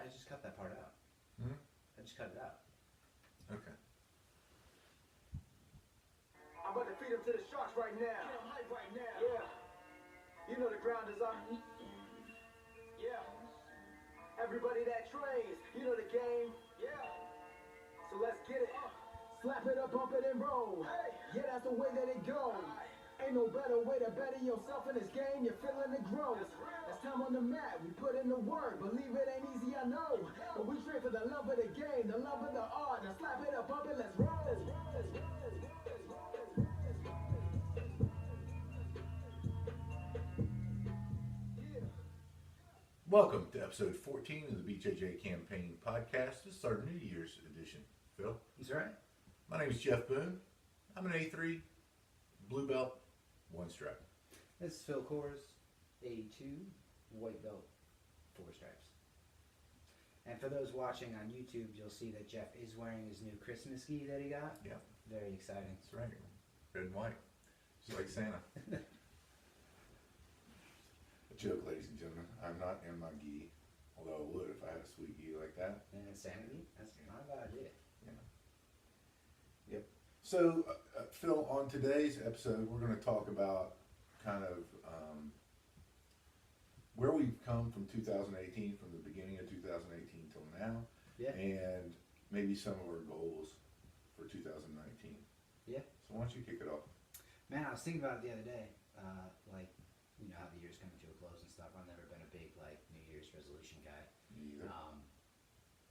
just cut that part out. Hmm? I just cut it out. Okay. I'm about to feed him to the sharks right now. Get him hype right now. Yeah. You know the ground is up. Yeah. Everybody that trains, you know the game. Yeah. So let's get it. Slap it up, bump it, and roll. Hey. Yeah, that's the way that it goes. Ain't no better way to better yourself in this game. You're feeling the growth. It's time on the mat. We put in the work. Believe it ain't easy, I know. But we train for the love of the game, the love of the art. Now slap it up, bump it, let's roll. Welcome to episode 14 of the BJJ Campaign Podcast. This is our New Year's edition. Phil? That's right. My name is Jeff Boone. I'm an A3, blue belt, one stripe. This is Phil Kors, A2, white belt, 4 stripes. And for those watching on YouTube, you'll see that Jeff is wearing his new Christmas gi that he got. Yeah, Very exciting. that's right. Red and white. Just like Santa. A joke, ladies and gentlemen. I'm not in my gi, although I would if I had a sweet gi like that. And insanity? That's not a bad idea. Yep. So, Phil, on today's episode, we're going to talk about kind of where we've come from 2018, from the beginning of 2018 till now, Yeah. and maybe some of our goals for 2019. Yeah. So why don't you kick it off? Man, I was thinking about it the other day. Like, you know how the year's coming to a close and stuff. I've never been a big, like, New Year's resolution guy. Me either.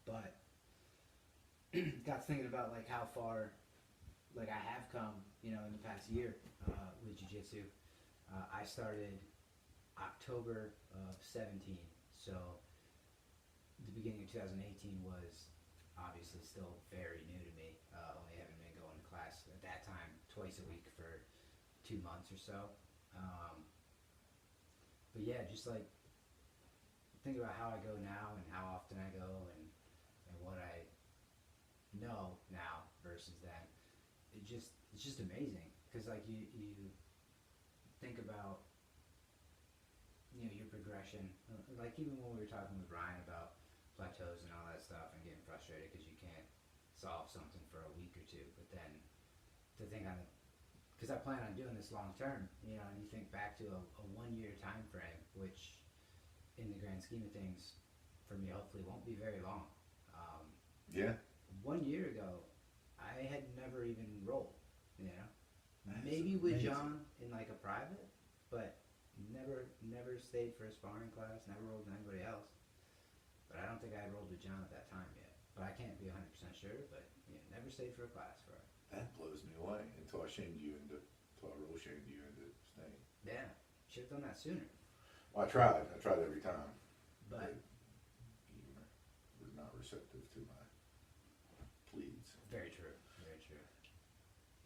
But got to thinking about, like, how far, like, I have come, you know, in the past year with Jiu Jitsu. I started October of 17, so the beginning of 2018 was obviously still very new to me, only having been going to class at that time twice a week for 2 months or so. But yeah, just like think about how I go now and how often I go and what I know now versus then. It's just amazing because like you think about, you know, your progression, like even when we were talking with Ryan about plateaus and all that stuff and getting frustrated because you can't solve something for a week or two, but then to think on it, because I plan on doing this long term, you know, and you think back to a 1 year time frame, which in the grand scheme of things for me hopefully won't be very long. Yeah. 1 year ago I had never even rolled, you know. That's Maybe with amazing. John in like a private, but never stayed for a sparring class, never rolled with anybody else. But I don't think I had rolled with John at that time yet. But I can't be 100% sure, but yeah, never stayed for a class for it. That blows me away until I shamed you into, until I roll shamed you into staying. Yeah, should have done that sooner. Well, I tried every time. But You was not receptive to my pleads. very true, very true.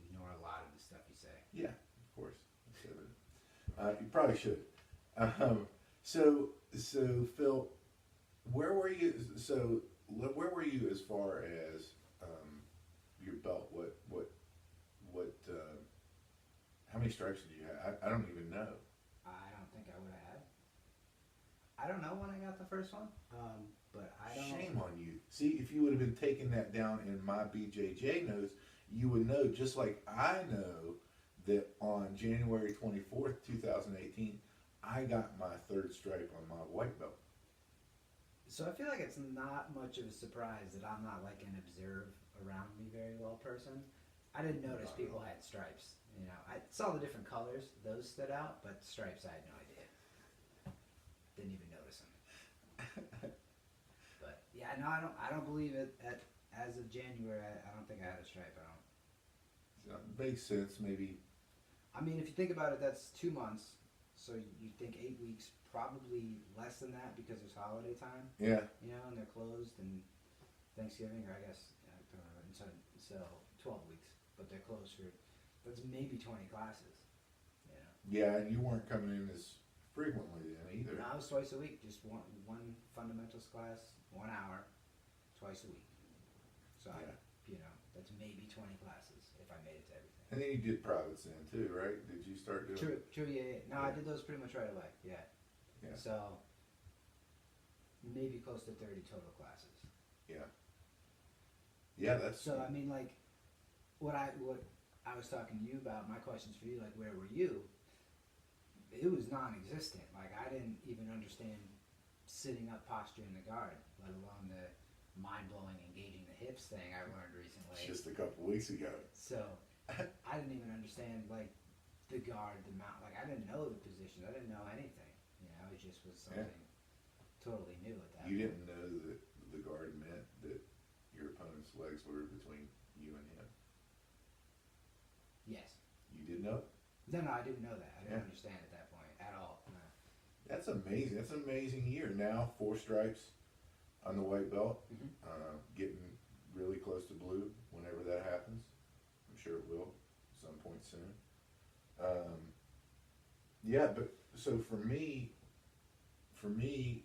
Ignore a lot of the stuff you say. Yeah, of course. That's evident. You probably should. So Phil, where were you? So where were you as far as your belt? What? How many stripes did you have? I don't even know. I don't think I would have had. I don't know when I got the first one, but I don't. Shame on you. See, if you would have been taking that down in my BJJ notes, you would know, just like I know, that on January 24th, 2018, I got my 3rd stripe on my white belt. So I feel like it's not much of a surprise that I'm not like an observe around me very well person. I didn't notice people had stripes. You know, I saw the different colors; those stood out, but stripes I had no idea. Didn't even notice them. But yeah, no, I don't believe it. As of January, I don't think I had a stripe. I don't. So it makes sense, maybe. I mean, if you think about it, that's 2 months. So you think 8 weeks, probably less than that because it's holiday time. Yeah. You know, and they're closed, and Thanksgiving, or I guess, so 12 weeks, but they're closed for, that's maybe 20 classes, you know. Yeah, and you weren't coming in as frequently then either. No, I was twice a week, just one fundamentals class, 1 hour, twice a week. So, Yeah. you know, that's maybe 20 classes if I made it to everything. And then you did privates then too, right? Did you start doing? True, yeah. No, I did those pretty much right away, yeah. Yeah. So, maybe close to 30 total classes. Yeah. Yeah, that's So I mean, like, what I was talking to you about, my questions for you, like, where were you? It was non-existent. Like, I didn't even understand sitting up posture in the guard, let alone the mind-blowing engaging the hips thing I learned recently. just a couple weeks ago. So I didn't even understand, like, the guard, the mount. Like, I didn't know the position. I didn't know anything. You know, it just was something totally new at that You point. didn't know that the guard meant that your opponent's legs were between you and him. Yes. You did know it? No, I didn't know that. I didn't Yeah. understand at that point at all. No. That's amazing. That's an amazing year. Now 4 stripes on the white belt, Mhm. getting really close to blue whenever that happens. I'm sure it will at some point soon. Yeah, but so for me,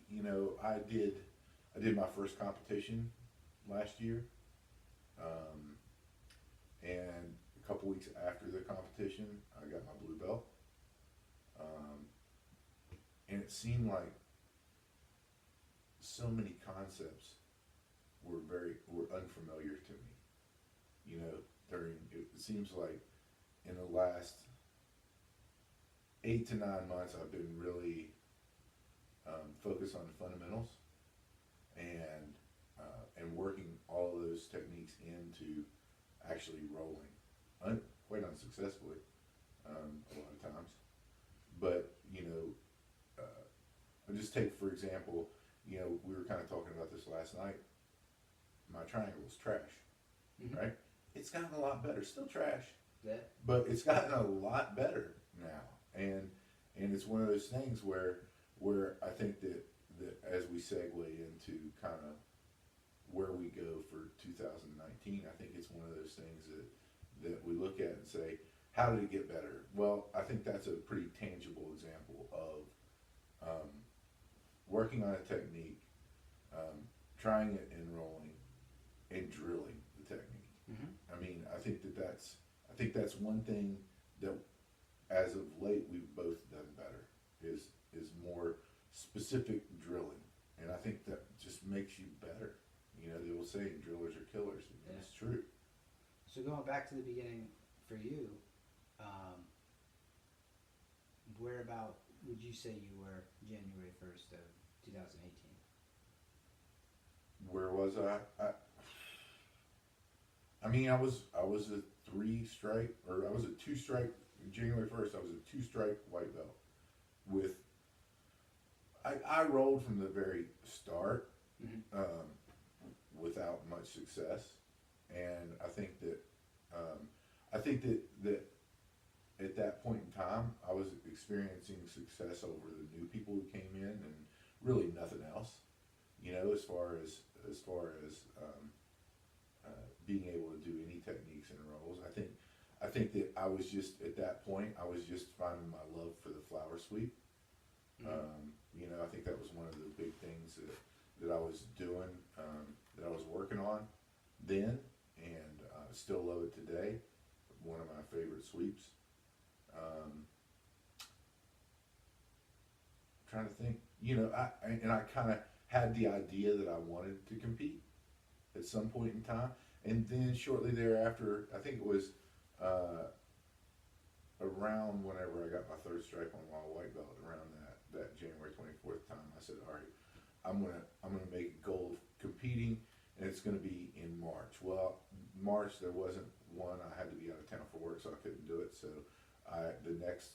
you know, I did my first competition last year, and a couple weeks after the competition, I got my blue belt, and it seemed like so many concepts were unfamiliar to me. You know, it seems like in the last 8 to 9 months, I've been really focused on the fundamentals and working all of those techniques into actually rolling, quite unsuccessfully a lot of times. But you know, I'll just take for example, you know, we were kind of talking about this last night. My triangle is trash, Mhm. right? It's gotten a lot better. Still trash, Yeah. but it's gotten a lot better now, and it's one of those things where I think that as we segue into kind of where we go for 2019, I think it's one of those things that we look at and say, how did it get better? Well, I think that's a pretty tangible example of working on a technique, trying it and rolling, and drilling the technique. Mhm. I mean, I think that's one thing that, as of late, we've both done better is more specific drilling, and I think that just makes you better. You know, they will say drillers are killers, and it's true. So going back to the beginning for you, where about would you say you were January 1st of 2018? Where was I? I mean, I was a 3-stripe, or I was a 2-stripe. January 1st, I was a 2-stripe white belt. I rolled from the very start, Mm-hmm. without much success, and I think that at that point in time, I was experiencing success over the new people who came in, and really nothing else. You know, as far as being able to do any techniques and rolls, I think that I was just at that point, I was just finding my love for the flower sweep. Mm-hmm. You know, I think that was one of the big things that I was doing, that I was working on then, and still love it today. One of my favorite sweeps. Trying to think, you know, I kind of had the idea that I wanted to compete at some point in time, and then shortly thereafter, I think it was around whenever I got my 3rd stripe on my white belt, around that January 24th time, I said, all right, I'm gonna make a goal of competing, and it's gonna be in March. Well, March there wasn't one. I had to be out of town for work, so I couldn't do it. So the next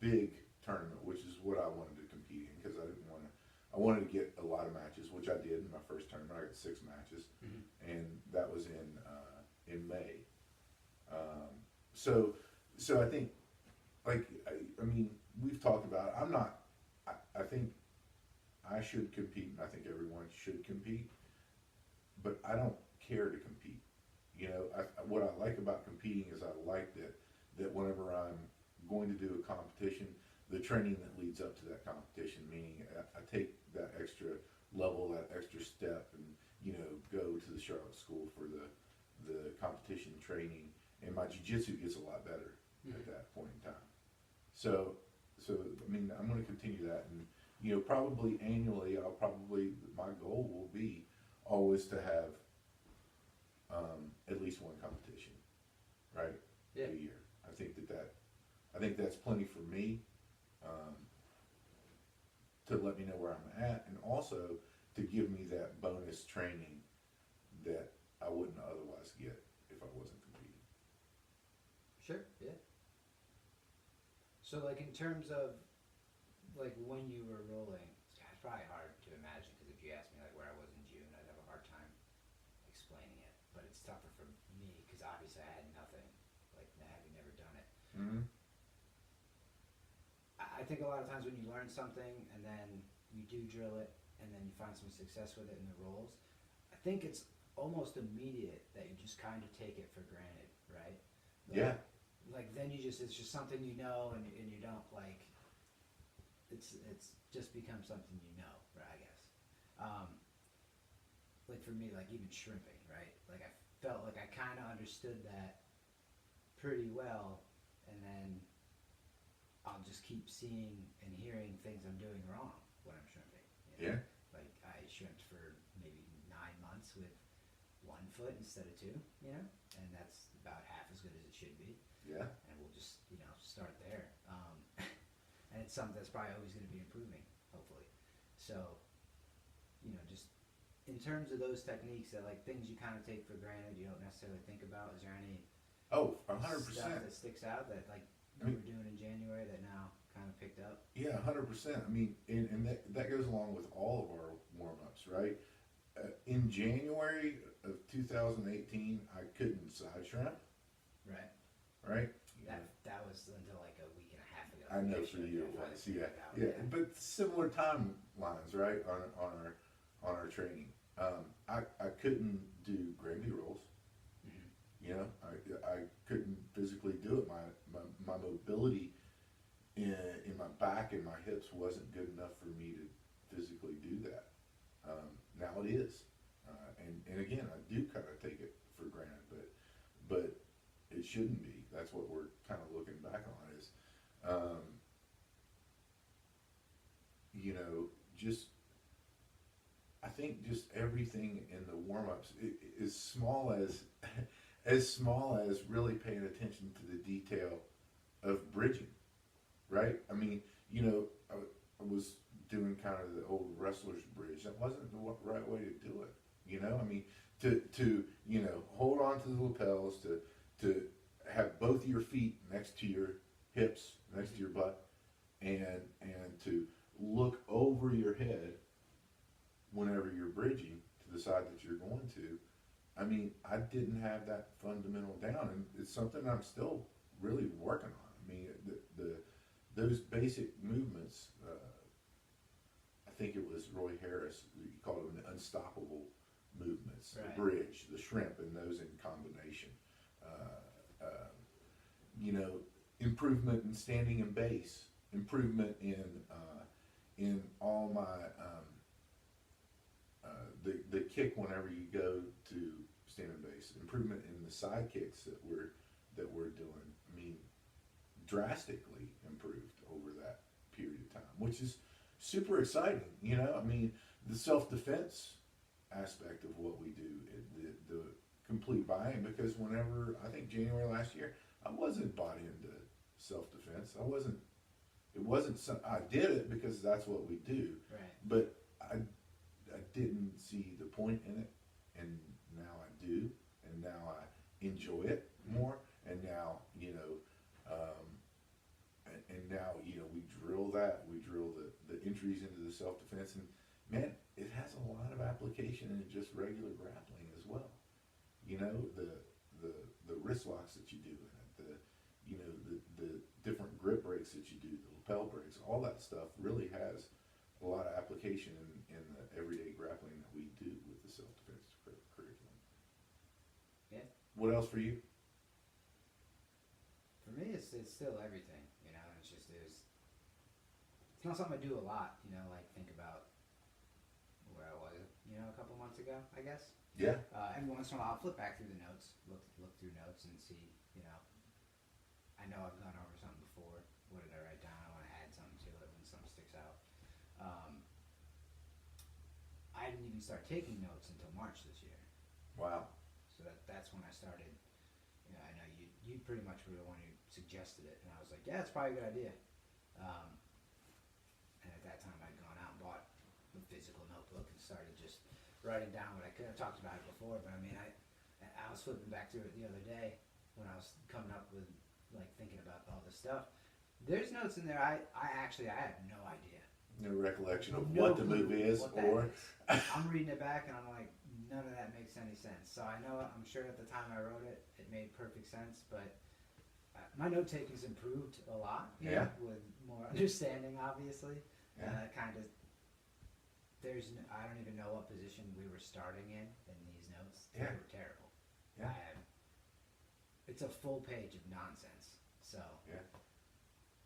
big tournament, which is what I wanted to compete in, because I wanted to get a lot of matches, which I did in my first tournament. I got 6 matches, Mm-hmm. and that was in May. So I think, like, I mean, we've talked about it. I think I should compete, and I think everyone should compete, but I don't care to compete. You know, what I like about competing is I like that whenever I'm going to do a competition, the training that leads up to that competition, meaning I take that extra level, that extra step, and, you know, go to the Charlotte School for the competition training, and my jiu-jitsu gets a lot better at that point in time. So I mean, I'm going to continue that, probably annually, my goal will be always to have at least one competition, right? Yeah. A year. I think that's plenty for me, to let me know where I'm at, and also to give me that bonus training that I wouldn't otherwise get if I wasn't competing. Sure. Yeah. So, like, in terms of, like, when you were rolling, it's probably hard to imagine, because if you asked me, like, where I was in June, I'd have a hard time explaining it. But it's tougher for me, because obviously I had nothing, like, having never done it. Mm-hmm. I think a lot of times when you learn something, and then you do drill it, and then you find some success with it in the rolls, I think it's almost immediate that you just kind of take it for granted, right? Like, Yeah. Like, then it's just something you know, and you don't, like, it's just becomes something you know, right, I guess. Like, for me, like, even shrimping, right? Like, I felt like I kind of understood that pretty well, and then I'll just keep seeing and hearing things I'm doing wrong when I'm shrimping. Yeah. Like, I shrimped for maybe 9 months with 1 foot instead of 2, and that's about half as good as it should be. Yeah. And we'll just, start there. And it's something that's probably always going to be improving, hopefully. So, just in terms of those techniques, that, like, things you kind of take for granted, you don't necessarily think about, is there any Oh, stuff 100%. that sticks out that, like, you were doing in January that now kind of picked up? Yeah, 100%. I mean, and that goes along with all of our warm ups, right? In January of 2018, I couldn't side shrimp, Right. right? That was until like a week and a half ago. I know They for showed you that it how was, they yeah, figured it out, yeah. But similar timelines, right? On our training, I couldn't do gravy rolls. Mhm. I couldn't physically do it. My mobility in my back and my hips wasn't good enough for me to physically do that. Now it is, and again, I do kind of take it for granted, but it shouldn't be. That's what we're kind of looking back on is, just I think just everything in the warm ups, as small as as small as really paying attention to the detail of bridging, right? I mean, I was doing kind of the old wrestler's bridge. That wasn't the right way to do it. I mean, to hold on to the lapels, to have both your feet next to your hips, next to your butt, and to look over your head whenever you're bridging to the side that you're going to. I mean, I didn't have that fundamental down, and it's something I'm still really working on. I mean, those basic movements. I think it was Roy Harris. He called them the unstoppable movements, Right. The bridge, the shrimp, and those in combination. Improvement in standing and base, improvement in all my the kick whenever you go to stand and base, improvement in the side kicks that we're doing. I mean, drastically improved over that period of time, which is super exciting. I mean, the self-defense aspect of what we do, the complete buy-in, because whenever, I think January last year, I wasn't bought into self-defense. I did it because that's what we do, Right. but I didn't see the point in it, and now I do, and now I enjoy it more, and now, and now, we drill the entries into the self-defense, and man, it has a lot of application in just regular grappling as well. The wrist locks that you do in it, the different grip breaks that you do, the lapel breaks, all that stuff really has a lot of application in the everyday grappling that we do with the self-defense curriculum. Yeah. What else for you? For me, it's still everything. It's not something I do a lot. Like think about where I was, a couple months ago, I guess. Yeah. Every once in a while, I'll flip back through the notes, look through notes, and see. I know I've gone over something before. What did I write down? I want to add something to it when something sticks out. Um, I didn't even start taking notes until March this year. Wow. So that's when I started. You know, I know you pretty much were the one who suggested it, and I was like, yeah, it's probably a good idea. Um, and at that time, I'd gone out and bought a physical notebook and started just writing down what I could. I talked about it before, but I mean, I was flipping back through it the other day when I was coming up with, like, thinking about all this stuff. There's notes in there I had no idea. No recollection of No what the clue movie is, what that or is. I'm reading it back and I'm like, none of that makes any sense. So I know, I'm sure at the time I wrote it, it made perfect sense, but my note taking's improved a lot. Yeah. With more understanding, obviously. Yeah. Kind of, I don't even know what position we were starting in these notes. They Yeah. were terrible. Yeah. It's a full page of nonsense. So. Yeah.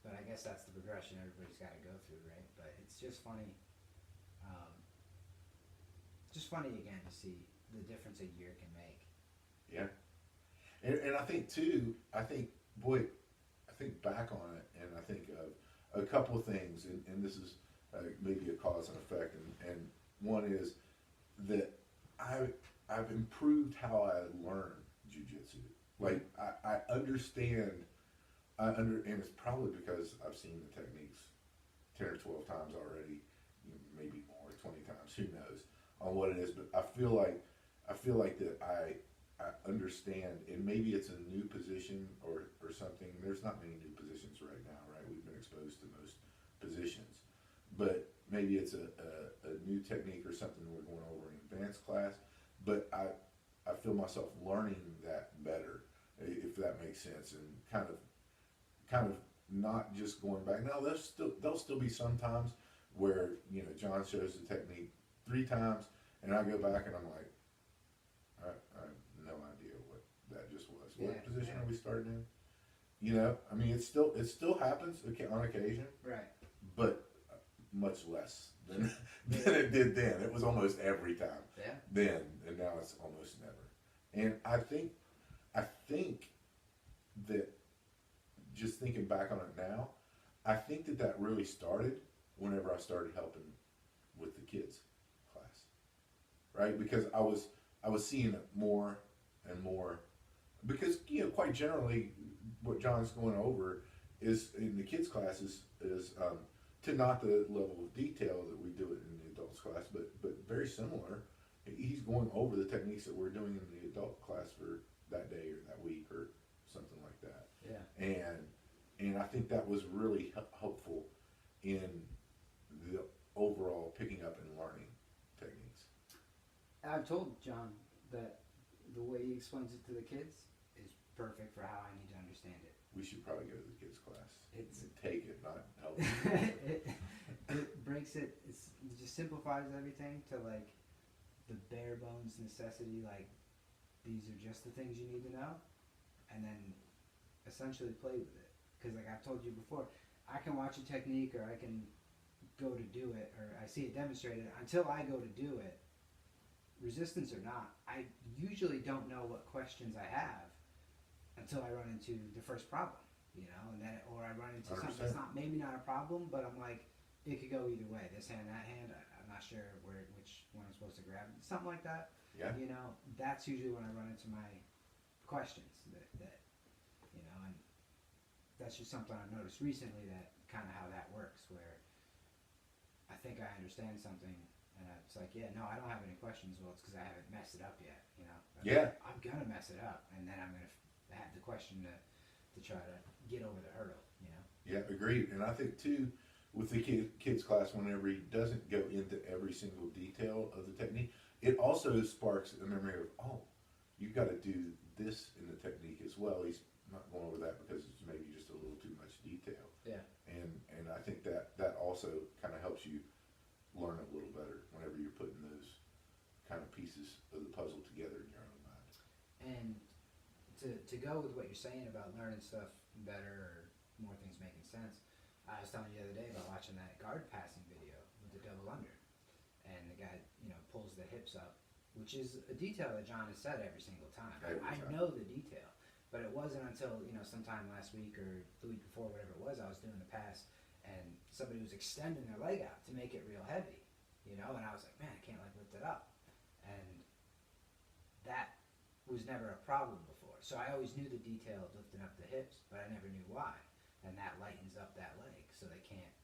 But I guess that's the progression everybody's got to go through, right? But it's just funny. Just funny again to see the difference a year can make. Yeah. And I think too, I think back on it, and I think of a couple of things, and this is maybe a cause and effect, and one is that I've improved how I learn jiu-jitsu. Like I understand, and it's probably because I've seen the techniques 10 or 12 times already, maybe more, 20 times, who knows, on what it is, but I feel like that I understand, and maybe it's a new position or something. There's not many new positions right now, right? We've been exposed to most positions, but maybe it's a new technique or something we're going over in advanced class, but I feel myself learning that better, if that makes sense, and kind of not just going back. Now there'll still be some times where, you know, John shows the technique 3 times and I go back and I'm like, I have no idea what that just was. Yeah, what position yeah. are we starting in? You know, I mean, it still happens on occasion, Right. but much less than it did then. It was almost every time Yeah. then, and now it's almost never. And I think that, just thinking back on it now, I think that really started whenever I started helping with the kids class, right? Because I was seeing it more and more, because, you know, quite generally what John's going over is in the kids classes is to not the level of detail that we do it in the adults class, but very similar. He's going over the techniques that we're doing in the adult class for that day or that week or something like that. Yeah. And I think that was really helpful in the overall picking up and learning techniques. I've told John that the way he explains it to the kids is perfect for how I need to understand it. We should probably go to the kids class. It's take it, not help. it breaks it. It just simplifies everything to, like, the bare bones necessity. Like, these are just the things you need to know, and then essentially play with it. Because, like I've told you before, I can watch a technique or I can go to do it, or I see it demonstrated. Until I go to do it, resistance or not, I usually don't know what questions I have until I run into the first problem, you know, and then, or I run into something that's maybe not a problem, but I'm like, it could go either way. This hand, that hand, I'm not sure which one I'm supposed to grab. Something like that. Yeah. You know, that's usually when I run into my questions that you know, and that's just something I've noticed recently, that kind of how that works, where I think I understand something and it's like, yeah, no, I don't have any questions. Well, it's because I haven't messed it up yet, you know. Yeah. I'm gonna mess it up, and then I'm gonna have the question to try to get over the hurdle, you know. Yeah, agreed. And I think too, with the kids class, whenever he doesn't go into every single detail of the technique, it also sparks a memory of, oh, you've got to do this in the technique as well. He's not going over that because it's maybe just a little too much detail. Yeah. And I think that also kind of helps you learn a little better whenever you're putting those kind of pieces of the puzzle together in your own mind. And to go with what you're saying about learning stuff better, or more things making sense, I was telling you the other day about watching that guard passing video with the double under, and the guy, you know, pulls the hips up, which is a detail that John has said every single time. I know the detail, but it wasn't until, you know, sometime last week or the week before, whatever it was, I was doing the pass, and somebody was extending their leg out to make it real heavy, you know, and I was like, man, I can't like lift it up, and that was never a problem before. So I always knew the detail of lifting up the hips, but I never knew why, and that lightens up that leg, so they can't,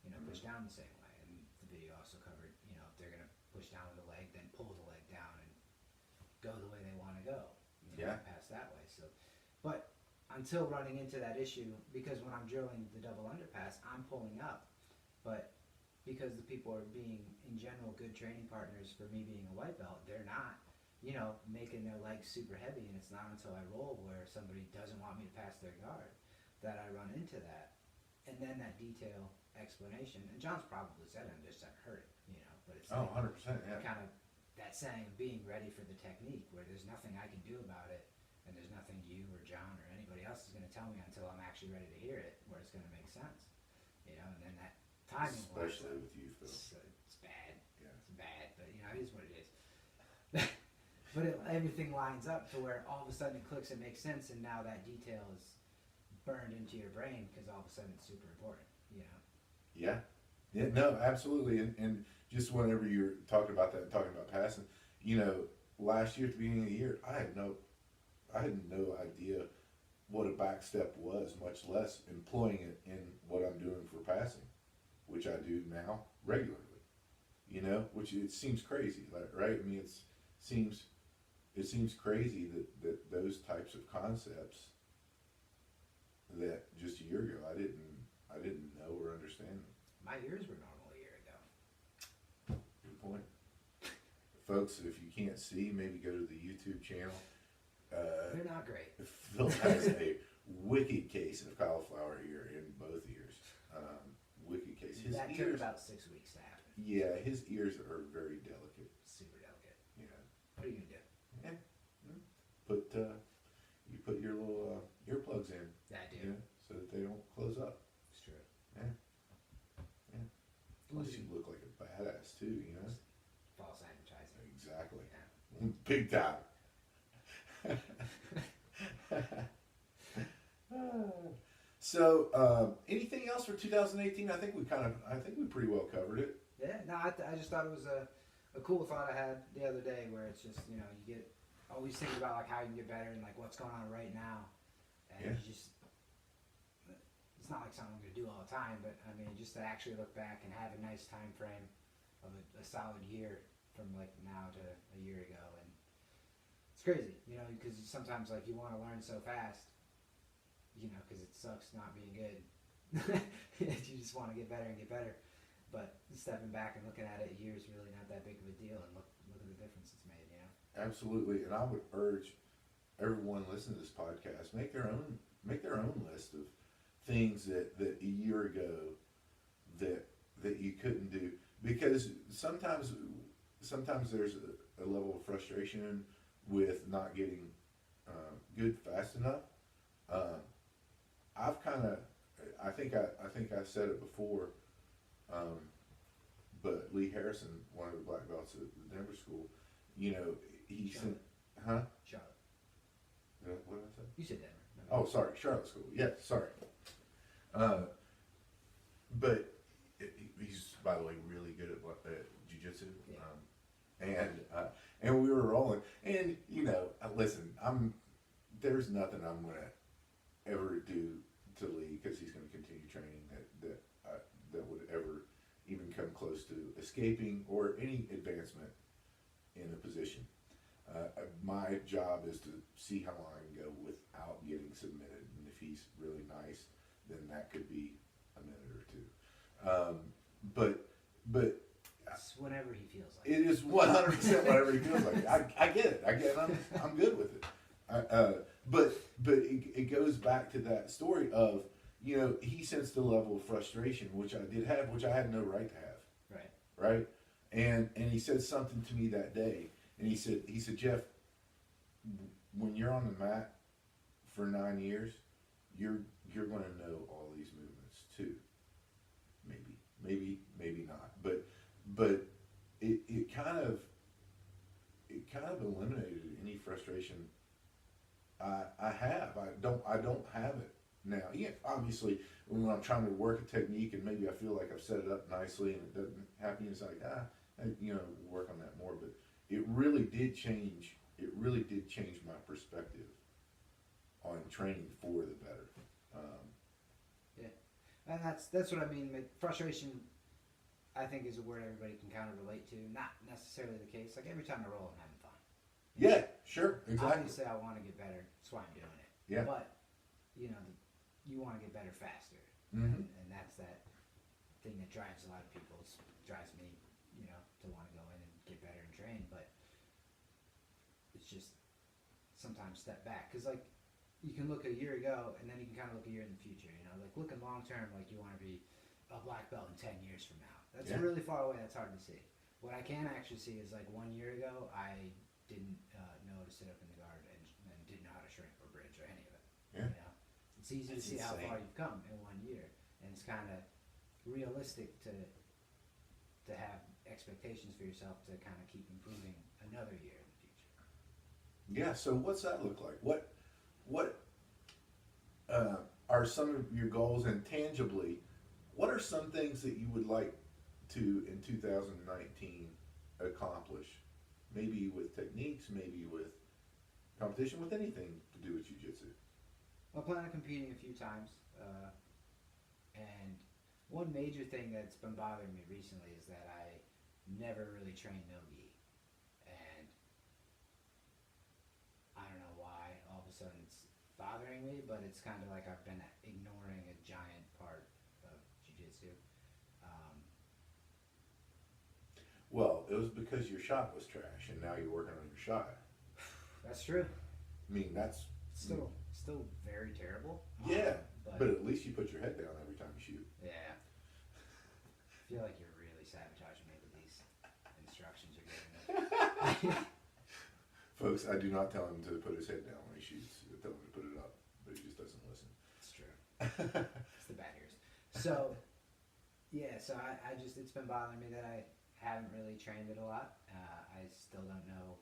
you know, push down the same way. And the video also covered, you know, if they're gonna push down with the leg, then pull the leg down and go the way they want to go, you know, pass that way. So, but until running into that issue, because when I'm drilling the double underpass, I'm pulling up, but because the people are being, in general, good training partners for me being a white belt, they're not, you know, making their legs super heavy, and it's not until I roll where somebody doesn't want me to pass their guard that I run into that. And then that detail explanation, and John's probably said it, I just haven't heard it, you know, but it's Oh, like 100%, yeah. kind of that saying of being ready for the technique, where there's nothing I can do about it, and there's nothing you or John or anybody else is going to tell me until I'm actually ready to hear it, where it's going to make sense, you know. And then that timing, Especially with you, Phil. It's bad. Yeah. It's bad, but you know, it is what it is. But everything lines up to where all of a sudden it clicks, it makes sense, and now that detail is burned into your brain because all of a sudden it's super important, you know. Yeah. Yeah, no, absolutely. And just whenever you're talking about that, talking about passing, you know, last year at the beginning of the year, I had no idea what a back step was, much less employing it in what I'm doing for passing, which I do now regularly. You know, which it seems crazy, right? I mean, it seems crazy that those types of concepts that just a year ago I didn't know or understand them. My ears were normal a year ago. Good point. Folks, if you can't see, maybe go to the YouTube channel. They're not great. Phil has a wicked case of cauliflower ear in both ears. Wicked case. His that took ears, about 6 weeks to happen. yeah, his ears are very delicate. Super delicate. Yeah. What are you gonna do? Yeah. You put your little earplugs in. That You dude. know, so that they don't close up. It's true. Plus, you look like a badass too. You know. False advertising. Exactly. Yeah. Big time. So, anything else for 2018? I think we pretty well covered it. Yeah, no, I just thought it was a cool thought I had the other day, where it's just, you know, you get always thinking about like how you can get better and like what's going on right now, and Yeah. you just, it's not like something I'm gonna do all the time, but I mean, just to actually look back and have a nice time frame of a solid year from like now to a year ago, and it's crazy, you know, because sometimes like you want to learn so fast, you know, because it sucks not being good. You just want to get better and get better. But stepping back and looking at it, a year is really not that big of a deal, and look at the difference it's made, you know. Absolutely, and I would urge everyone listening to this podcast make their own list of things that a year ago that you couldn't do, because sometimes there's a level of frustration with not getting good fast enough. I think I said it before, but Lee Harrison, one of the black belts at the Denver school, you know, he said, huh? Charlotte. What did I say? You said Denver. Oh, sorry, Charlotte School. Yeah, sorry. But he's, by the way, really good at Jiu Jitsu. Yeah. And we were rolling. And, you know, listen, there's nothing I'm going to ever do to Lee, because he's going to continue training that would ever even come close to escaping or any advancement in a position. My job is to see how long I can go without getting submitted, and if he's really nice, then that could be a minute or two. But It's whenever he feels like it is 100% whatever he feels like. I get it. I'm good with it. But it goes back to that story of, you know, he sensed a level of frustration, which I did have, which I had no right to have. Right. And he said something to me that day, and he said, Jeff, when you're on the mat for 9 years, you're going to know all these movements too. Maybe not. But it kind of eliminated any frustration I have. I don't have it now. Yeah, obviously, when I'm trying to work a technique and maybe I feel like I've set it up nicely and it doesn't happen, it's like, work on that more. But it really did change. It really did change my perspective on training for the better. Yeah, and that's what I mean. Like, frustration, I think, is a word everybody can kind of relate to. Not necessarily the case. Like, every time I roll, I'm having fun. Yeah, sure, exactly. Obviously, I want to get better. That's why I'm doing it. Yeah. But you want to get better faster, Mm-hmm. and that's that thing that drives a lot of people. It drives me, to want to go in and get better and train. But it's just sometimes step back, because like you can look a year ago and then you can kind of look a year in the future. Like looking long term, like you want to be a black belt in 10 years from now. That's really far away. That's hard to see. What I can actually see is like 1 year ago, I didn't know to sit up in the guard and didn't know how to shrink or bridge or any of it. Yeah. It's easy to see how far you've come in 1 year, and it's kind of realistic to have expectations for yourself to kind of keep improving another year in the future. Yeah. So what's that look like? What are some of your goals, and tangibly, what are some things that you would like to in 2019 accomplish? Maybe with techniques, maybe with competition, with anything to do with jiu-jitsu. I plan on competing a few times, and one major thing that's been bothering me recently is that I never really trained no-gi, and I don't know why all of a sudden it's bothering me, but it's kind of like I've been ignoring a giant part of jiu-jitsu. Well, it was because your shot was trash, and now you're working on your shot. That's true. I mean, that's Still very terrible. yeah, but at least you put your head down every time you shoot. Yeah. I feel like you're really sabotaging me with these instructions you're giving me. Folks, I do not tell him to put his head down when he shoots. I tell him to put it up, but he just doesn't listen. It's true. It's the bad ears. So, yeah, I just, it's been bothering me that I haven't really trained it a lot. I still don't know.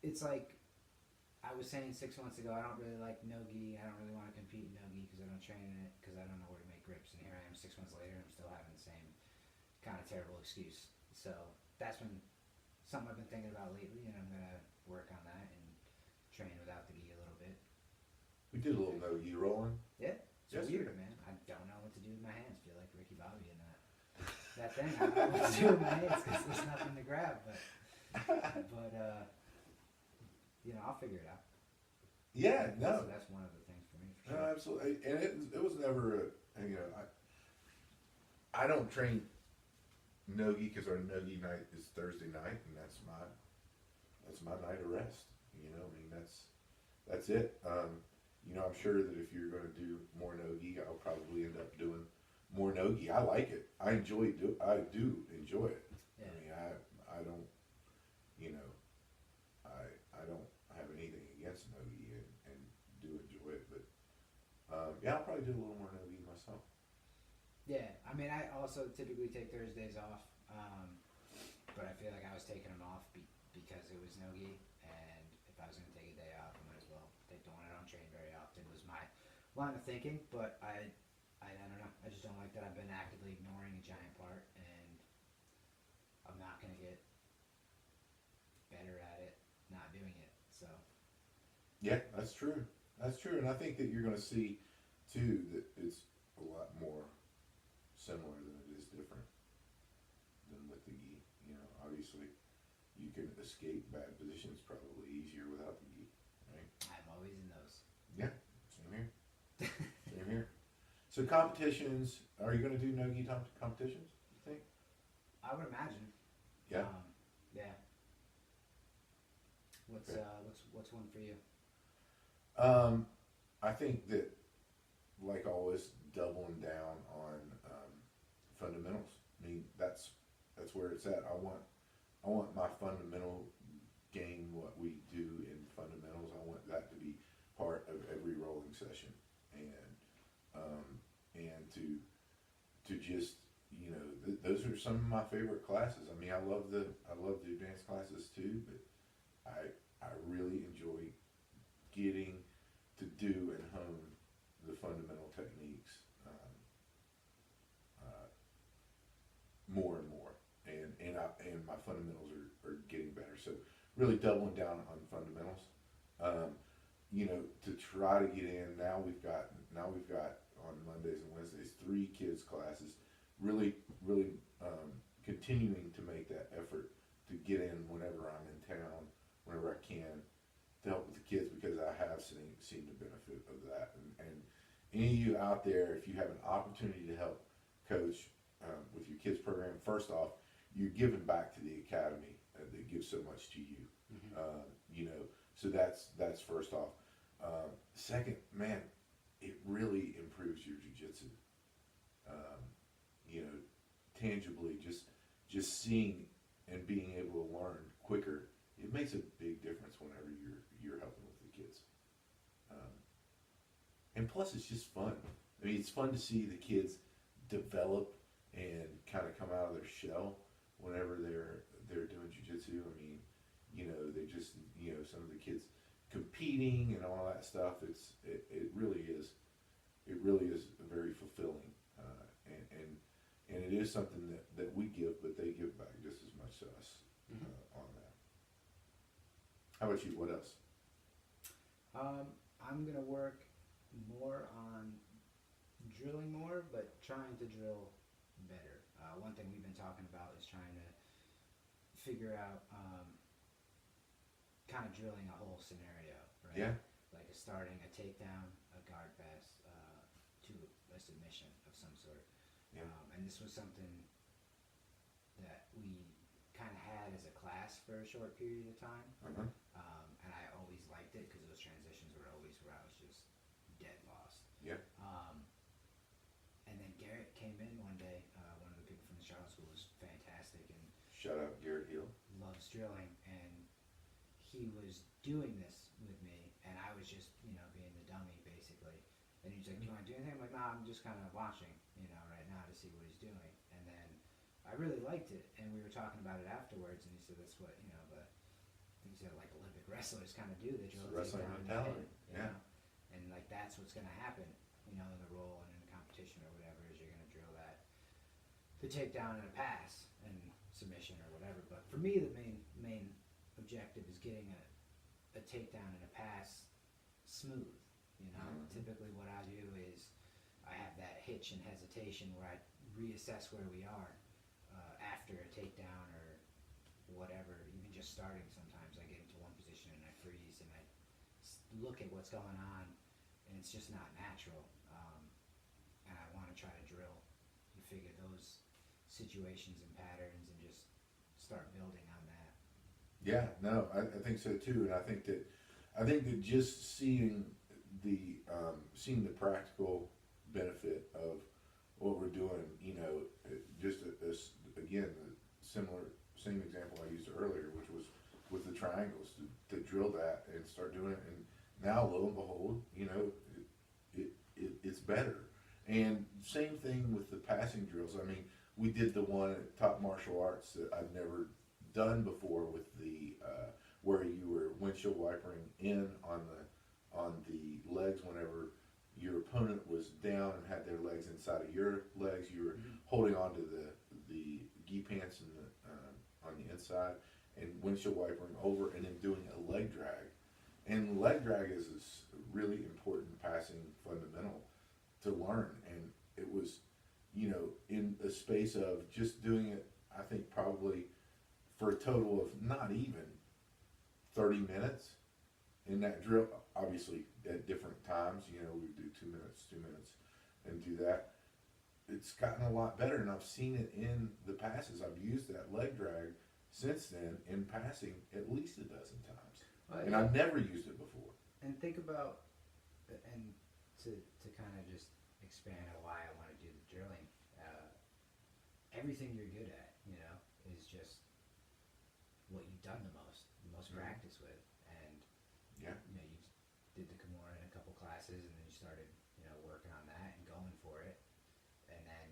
It's like I was saying 6 months ago, I don't really like no-gi. I don't really want to compete in no-gi because I don't train in it, because I don't know where to make grips. And here I am 6 months later, and I'm still having the same kind of terrible excuse. So that's been something I've been thinking about lately, and I'm going to work on that and train without the gi a little bit. We did a little no-gi rolling. Yeah, it's Yesterday. weird, man. I don't know what to do with my hands. I feel like Ricky Bobby in that thing. I don't know what to do with my hands because there's nothing to grab. But I'll figure it out. Yeah, no. So that's one of the things for me. For No, sure. absolutely. And it was never I don't train no-gi because our no-gi night is Thursday night, and that's my night of rest. I mean, that's it. I'm sure that if you're going to do more no-gi, I'll probably end up doing more no-gi. I like it. I do enjoy it. Yeah. I mean, I don't, I don't have anything against no-gi and do enjoy it, but I'll probably do a little more no-gi myself. Yeah, I mean, I also typically take Thursdays off, but I feel like I was taking them off because it was no-gi, and if I was going to take a day off, I might as well take the one I don't train very often, was my line of thinking. But I don't know, I just don't like that I've been actively ignoring a giant part, and I'm not going to get better at it not doing it, so. Yeah, that's true. That's true, and I think that you're going to see too that it's a lot more similar than it is different than with the gi. Obviously, you can escape bad positions probably easier without the gi, right? I'm always in those. Yeah, same here. Same here. So competitions, are you going to do no-gi competitions, you think? I would imagine. Yeah. Yeah. What's Okay. what's one for you? I think that, like always, doubling down on fundamentals. I mean, that's where it's at. I want my fundamental game, what we do in fundamentals. I want that to be part of every rolling session, and to just those are some of my favorite classes. I mean, I love the advanced classes too, but I really enjoy getting to do and hone my fundamentals are getting better. So really doubling down on fundamentals. You know, to try to get in, now we've got on Mondays and Wednesdays 3 kids classes. Really, continuing to make that effort to get in whenever I'm in town, whenever I can, to help with the kids, because I have seen the benefit of that. And any of you out there, if you have an opportunity to help coach with your kids program, first off, you're giving back to the academy that gives so much to you. You know, so that's first off. Second, man, it really improves your jiu-jitsu. You know, tangibly, just seeing and being able to learn quicker, it makes a big difference whenever you're helping with the kids. And plus, it's just fun. I mean, it's fun to see the kids develop and kind of come out of their shell whenever they're doing jiu-jitsu. I mean, you know, they just, you know, some of the kids competing and all that stuff. It really is very fulfilling, and it is something that we give, but they give back just as much to us on that. How about you? What else? I'm gonna work more on drilling more, but trying to drill better. One thing we've been talking about is trying to figure out kind of drilling a whole scenario, right? Yeah. Like starting a takedown, a guard pass, to a submission of some sort. Yeah. And this was something that we kind of had as a class for a short period of time. And I always liked it because those transitions were always where I was just dead lost. Yeah. And then Garrett came in one day, one of the people from the Charlotte School was fantastic and Shout out Garrett Hill. loves drilling, and he was doing this with me, and I was just, you know, being the dummy basically. And he's like, "Do you want to do anything?" I'm like, "Nah, I'm just kind of watching, you know, right now to see what he's doing." And then I really liked it, and we were talking about it afterwards, and he said, "That's what, you know, I think he said like Olympic wrestlers kind of do. They drill a Wrestling takedown in the mentality, head, you yeah. know? And like that's what's going to happen, you know, in the role and in the competition or whatever, is you're going to drill the takedown and a pass and submission or whatever. But for me, the main objective is getting a takedown and a pass smooth. You know, typically what I do is I have that hitch and hesitation where I reassess where we are after a takedown or whatever. Even just starting, sometimes I get into one position and I freeze and I look at what's going on, and it's just not natural. And I want to try to drill and figure those situations and patterns and just start building on that. Yeah, no, I think so too, and I think that just seeing the practical benefit of what we're doing, you know, again, same example I used earlier, which was with the triangles, to drill that and start doing it, and now lo and behold, you know, it's better. And same thing with the passing drills. I mean, we did the one at Top Martial Arts that I've never done before with the where you were windshield wipering in on the legs whenever your opponent was down and had their legs inside of your legs. You were holding onto the gi pants and on the inside, and windshield wipering over, and then doing a leg drag. And leg drag is a really important passing fundamental to learn, and it was, you know, in a space of just doing it, I think probably for a total of not even 30 minutes in that drill, obviously at different times, you know, we do 2 minutes, and do that. It's gotten a lot better, and I've seen it in the passes. I've used that leg drag since then in passing at least a dozen times, and I've never used it before. And think about, and to kind of just expand on why I want to do the drilling, everything you're good at, you know, is just what you've done the most practice with. And Yeah. you know, you did the Kimura in a couple classes, and then you started, you know, working on that and going for it, and then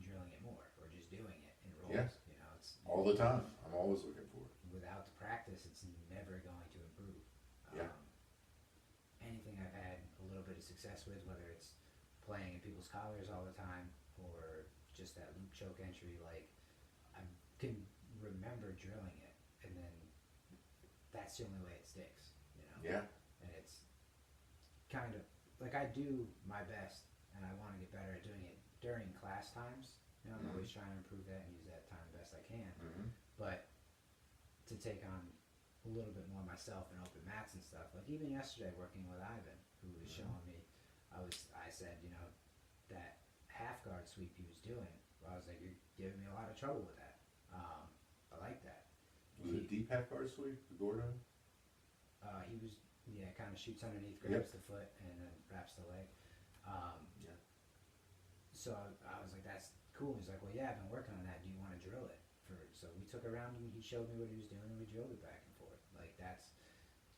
drilling it more, or just doing it in rolls. Yeah. You know, it's All the time. I'm always looking for it. without the practice, it's never going to improve. Yeah. Anything I've had a little bit of success with, whether it's playing in people's collars all the time or just that loop choke entry, like I'm can remember drilling it, and then that's the only way it sticks, you know. Yeah. And it's kind of like I do my best, and I want to get better at doing it during class times. You know, I'm always trying to improve that and use that time best I can. But to take on a little bit more myself and open mats and stuff, like even yesterday working with Ivan, who was showing me, I said, you know, that half guard sweep he was doing, I was like, you're giving me a lot of trouble with that. I like that. Was it deep half guard sweep, the Gordo? He was, yeah, kind of shoots underneath, grabs the foot, and then wraps the leg. Yeah. So I was like, that's cool. He's like, well, yeah, I've been working on that. Do you want to drill it? So we took a round and he showed me what he was doing, and we drilled it back and forth. Like that's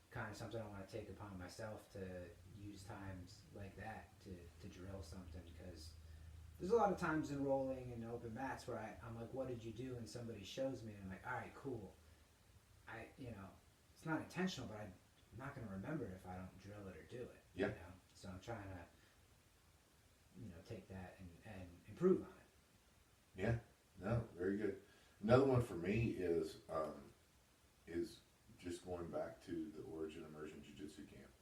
kind of something I want to take upon myself, to use times like that to drill something, because there's a lot of times in rolling and open mats where I'm like, what did you do? And somebody shows me, and I'm like, all right, cool. You know, it's not intentional, but I'm not going to remember it if I don't drill it or do it. Yeah. You know? So I'm trying to, you know, take that and improve on it. Yeah. No, very good. Another one for me is just going back to the Origin Immersion Jiu Jitsu camp.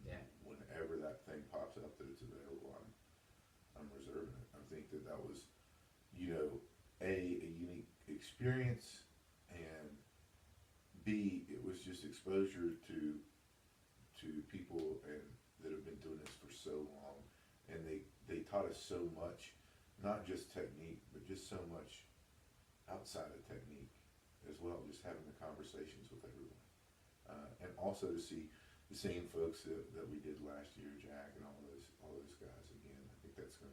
Yeah. Whenever that thing pops up that it's available, I'm reserving it. I think that was, you know, a unique experience, and B, it was just exposure to people and that have been doing this for so long, and they taught us so much, not just technique, but just so much outside of technique as well, just having the conversations with everyone. And also to see the same folks that we did last year, Jack and all those guys again. I think that's going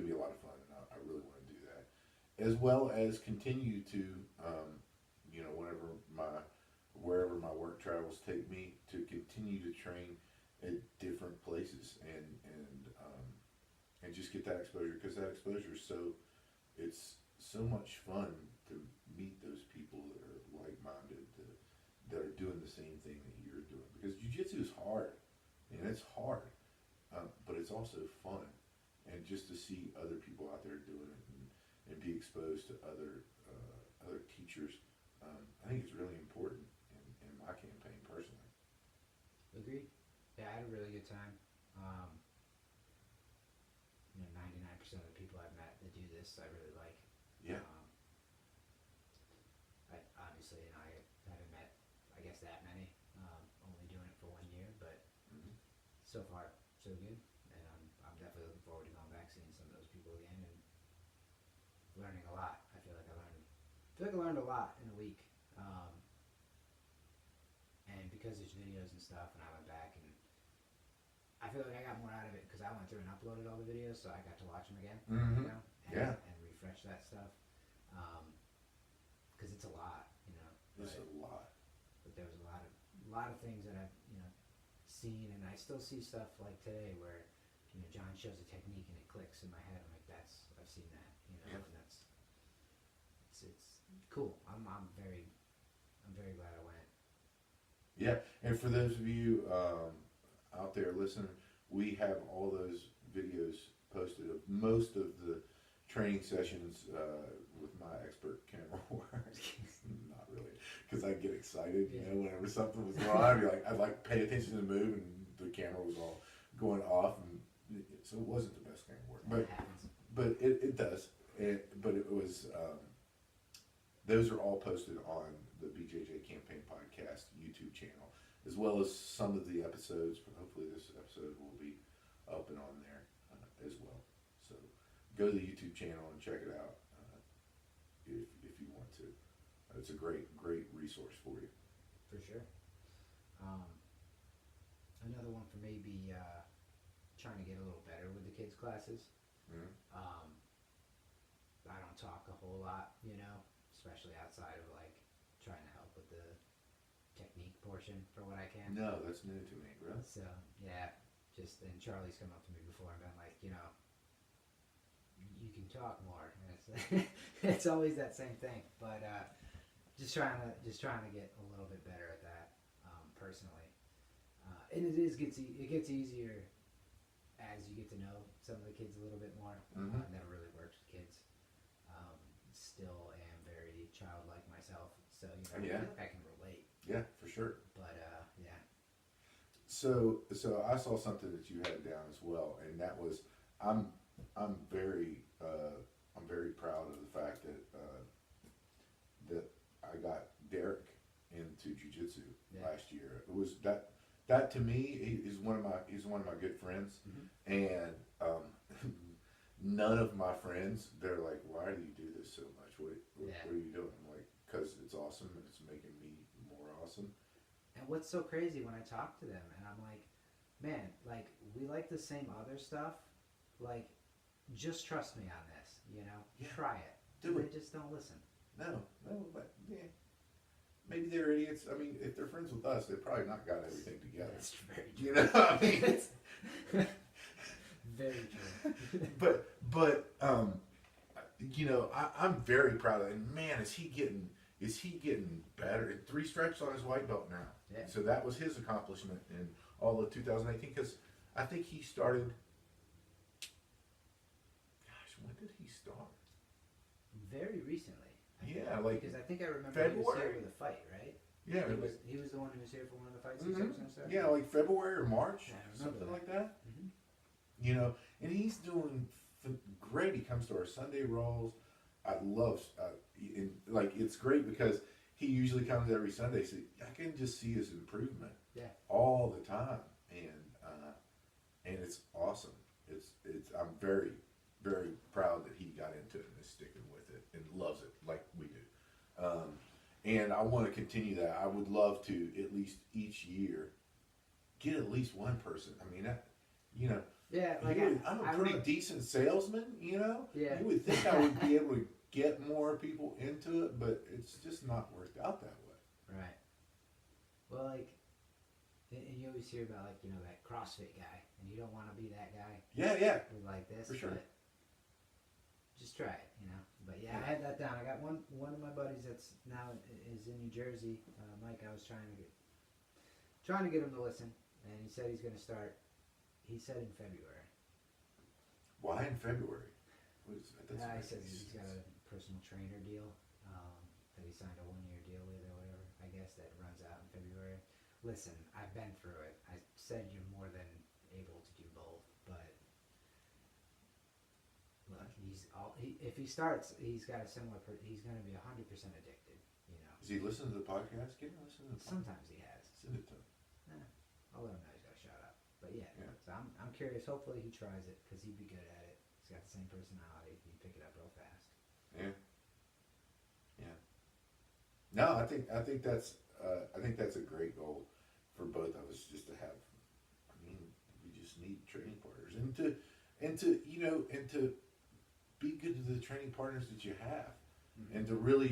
to be a lot of fun, and I really want to do that, as well as continue to you know, wherever my work travels take me, to continue to train at different places and just get that exposure, because that exposure it's so much fun to meet those people that are like-minded, that are doing the same thing that you're doing, because jiu-jitsu is hard, and it's hard, but it's also fun, and just to see other people out there doing it and be exposed to other teachers, I think it's really important in my campaign personally. Agreed. Yeah, I had a really good time. You know, 99% of the people I've met that do this, I really like. Yeah. I obviously, and I haven't met, I guess, that many. Only doing it for 1 year, but so far so good. And I'm definitely looking forward to going back, seeing some of those people again, and learning a lot. I feel like I learned a lot in a week. And because there's videos and stuff, and I went back, and I feel like I got more out of it because I went through and uploaded all the videos, so I got to watch them again, you know, and refresh that stuff. Because it's a lot, you know. It's a lot. But there was a lot of things that I've, you know, seen, and I still see stuff like today where, you know, John shows a technique and it clicks in my head. I'm like, I've seen that, you know, and it's cool. I'm very glad I went. Yeah, and for those of you out there listening, we have all those videos posted of most of the training sessions with my expert camera work. Not really, because I get excited, you know, whenever something was going on. I'd like pay attention to the move, and the camera was all going off, and so it wasn't the best camera work, but it does. But it was. Those are all posted on the BJJ Campaign Podcast YouTube channel, as well as some of the episodes. Hopefully this episode will be up and on there as well. So go to the YouTube channel and check it out if you want to. It's a great resource for you. For sure. Another one for me be trying to get a little better with the kids' classes. I don't talk a whole lot, you know, especially outside of like trying to help with the technique portion for what I can. No, that's new to me, bro. So yeah, and Charlie's come up to me before and been like, you know, you can talk more, and it's it's always that same thing. But just trying to get a little bit better at that personally, and it gets easier as you get to know some of the kids a little bit more. It never really works with kids. so I feel like I can relate. Yeah, for sure. But yeah. So I saw something that you had down as well, and that was I'm I'm very proud of the fact that I got Derek into jiu-jitsu last year. It was that to me is he's one of my good friends, and none of my friends, they're like, why do you do this so much? What are you doing? I'm like, because it's awesome and it's making me more awesome. And what's so crazy when I talk to them and I'm like, man, like we like the same other stuff, like just trust me on this, try it. Do it. They just don't listen. No, but yeah. Maybe they're idiots. I mean, if they're friends with us, they've probably not got everything together. That's very true. You know, I mean, it's very true. but I'm very proud of it. And man, is he getting better? 3 stripes on his white belt now. Yeah. So that was his accomplishment in all of 2018. Because I think he started. Gosh, when did he start? Very recently. Yeah, like because I think I remember February? he was here with a fight, right? Yeah, he was the one who was here for one of the fights. Yeah, like February or March, Yeah, I remember something that. like that. Mm-hmm. And he's doing great. He comes to our Sunday rolls. I love, it's great because he usually comes every Sunday. So I can just see his improvement. All the time, and it's awesome. It's I'm very, very proud that he got into it and is sticking with it and loves it like we do. And I want to continue that. I would love to at least each year get at least one person. I mean, Yeah, like I'm a pretty decent salesman, Yeah. You would think I would be able to get more people into it, but it's just not worked out that way. Right. Well, like, and you always hear about that CrossFit guy, and you don't want to be that guy. Yeah. Who's like this, For sure. But just try it, But yeah, I had that down. I got one of my buddies that's now is in New Jersey. Mike, I was trying to get him to listen, and he said he's going to start. He said in February. Why in February? He says he's got a personal trainer deal that he signed a 1-year deal with or whatever. I guess that runs out in February. Listen, I've been through it. I said you're more than able to do both, but look, if he starts, he's got a similar. He's going to be 100% addicted. Does he listen to the podcast? Get him to listen to the podcast. Sometimes he has. Send it to him. I'll let him know he's got a shout out. But yeah. So I'm curious. Hopefully he tries it because he'd be good at it. He's got the same personality. He'd pick it up real fast. Yeah. No, I think that's a great goal for both of us, just to have. I mean, we just need training partners, and to be good to the training partners that you have, and to really